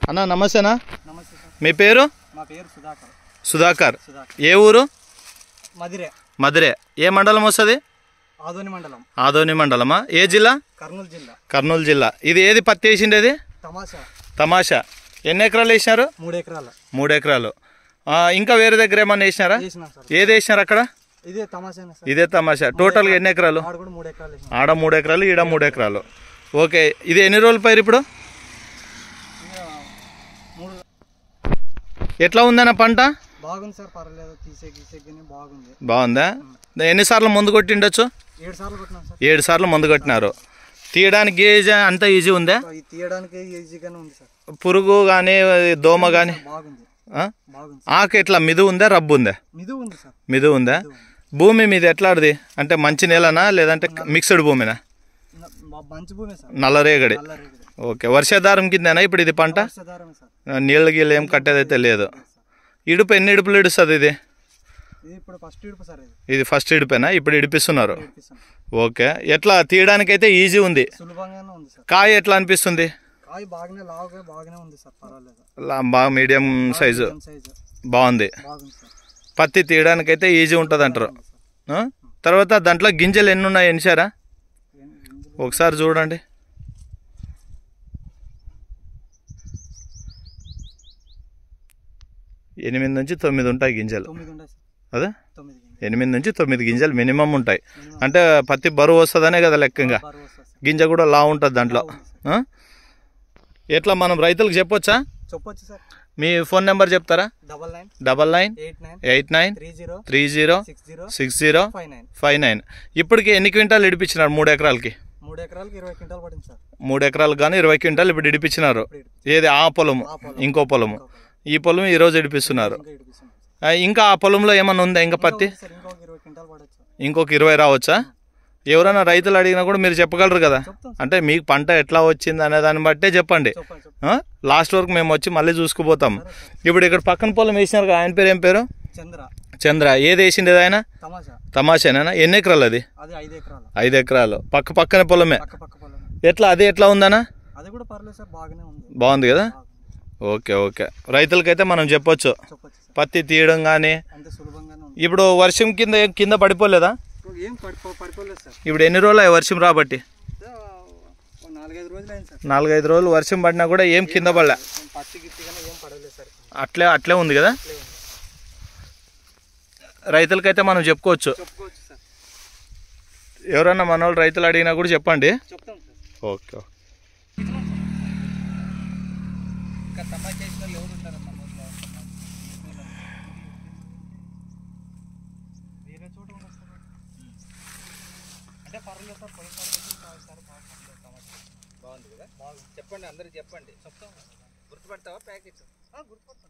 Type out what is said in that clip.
అన్న నమస్తేనా? నమస్తే సార్. మీ పేరు? మా పేరు సుధాకర్. సుధాకర్. ఏ ఊరు? మదిరే. మదిరే. ఏ మండలం వస్తుంది? ఆదోని మండలం. ఆదోని మండలమా? ఏ జిల్లా? కర్నూలు జిల్లా. కర్నూలు జిల్లా. ఇది ఏది పత్తి వేసిండేది? తమాషా. తమాషా. ఎన్ని ఎకరాలు వేసినారు? 3 ఎకరాలు. 3 ఎకరాలు. ఇంకా వేరే దగ్గర ఏమన్నా వేసినారా? ఏది వేసినారు అక్కడ? ఇదే తమాషా. ఇదే తమాషా. టోటల్గా ఎన్ని ఎకరాలు? ఆడ 3 ఎకరాలు. ఆడ 3 ఎకరాలు, ఈడ 3 ఎకరాలు. ఓకే. ఇది ఎన్ని రోజుల పైరు ఇప్పుడు? ఎట్లా ఉందన్న పంట? బాగుంది సార్, పర్లేదు. తీసేకి బాగుంది. బాగుందా? ఎన్నిసార్లు మందు కొట్టిండొచ్చు? 7 సార్లు కొట్టినాం సార్. 7 సార్లు మందు కొట్టినారు. తీయడానికి ఈజీ, అంత ఈజీ ఉందా? తీయడానికి ఈజీగానే ఉంది సార్. పురుగు కానీ దోమ కానీ బాగుంది. ఆకు ఎట్లా మిదు ఉందా, రబ్బు ఉందా? మిదు ఉంది సార్. మిదు ఉందా? భూమి మీది ఎట్లాడిది? అంటే మంచి నేలనా లేదంటే మిక్స్డ్ భూమినా? మంచి భూమి సార్. నల్లరేగడి. ఓకే. వర్షాధారం కిందేనా ఇప్పుడు ఇది పంట? నీళ్ళ గీళ్ళు ఏం కట్టేదైతే లేదు. ఇడుపు ఎన్ని ఇడుపులు ఇడుస్తుంది ఇది? ఇది ఫస్ట్ ఇడిపేనా? ఇప్పుడు ఇడిపిస్తున్నారు. ఓకే. ఎట్లా తీయడానికి అయితే ఈజీ ఉంది. కాయ ఎట్లా అనిపిస్తుంది? బాగా మీడియం సైజు బాగుంది. పత్తి తీయడానికి అయితే ఈజీ ఉంటుంది అంటారు. తర్వాత దాంట్లో గింజలు ఎన్ని ఉన్నాయి ఎన్నిసారా? ఒకసారి చూడండి. 8 నుంచి 9 ఉంటాయి గింజలు. అదే 8 నుంచి 9 గింజలు మినిమం ఉంటాయి. అంటే పత్తి బరువు వస్తుందనే కదా లెక్కగా. గింజ కూడా లా ఉంటుంది దాంట్లో. ఎట్లా మనం రైతులకు చెప్పొచ్చా? చెప్పొచ్చు సార్. మీ ఫోన్ నెంబర్ చెప్తారా? 9989306059. ఇప్పటికి ఎన్ని క్వింటాలు ఇడిపించినారు 3 ఎకరాలకి? 3 ఎకరాలకి 20 క్వింటాలు పడింది సార్. 3 ఎకరాలకు కానీ 20 క్వింటాలు ఇప్పుడు ఇడిపించినారు. ఏది ఆ పొలము? ఇంకో పొలము. ఈ పొలం ఈరోజు ఇడిపిస్తున్నారు. ఇంకా ఆ పొలంలో ఏమన్నా ఉందా ఇంకా పత్తి? ఇంకొక 20 రావచ్చా? ఎవరైనా రైతులు అడిగినా కూడా మీరు చెప్పగలరు కదా. అంటే మీకు పంట ఎట్లా వచ్చింది అనే దాన్ని బట్టే చెప్పండి. లాస్ట్ వరకు మేము వచ్చి మళ్ళీ చూసుకుపోతాం. ఇప్పుడు ఇక్కడ పక్కన పొలం వేసినారు. ఆయన పేరు ఏం పేరు? చంద్ర. ఏది వేసిండేది ఆయన? తమాషానా? ఎన్ని ఎకరాలు అది? 5 ఎకరాలు. పక్కన పొలమే. ఎట్లా అది ఎట్లా ఉందనా? బాగుంది కదా. ఓకే. ఓకే. రైతులకైతే మనం చెప్పొచ్చు పత్తి తీయడం కానీ. ఇప్పుడు వర్షం కింద పడిపోలేదా? ఇప్పుడు ఎన్ని రోజులు వర్షం రాబట్టి? 4-5 రోజులు వర్షం పడినా కూడా ఏం కింద పడలే. అట్లే ఉంది కదా. రైతులకైతే మనం చెప్పుకోవచ్చు. ఎవరన్నా మన వాళ్ళు రైతులు అడిగినా కూడా చెప్పండి. ఓకే. బాగుంది కదా. చెప్పండి, అందరికి చెప్పండి. గుర్తుపడతావా ప్యాకెట్? గుర్తుపడతా.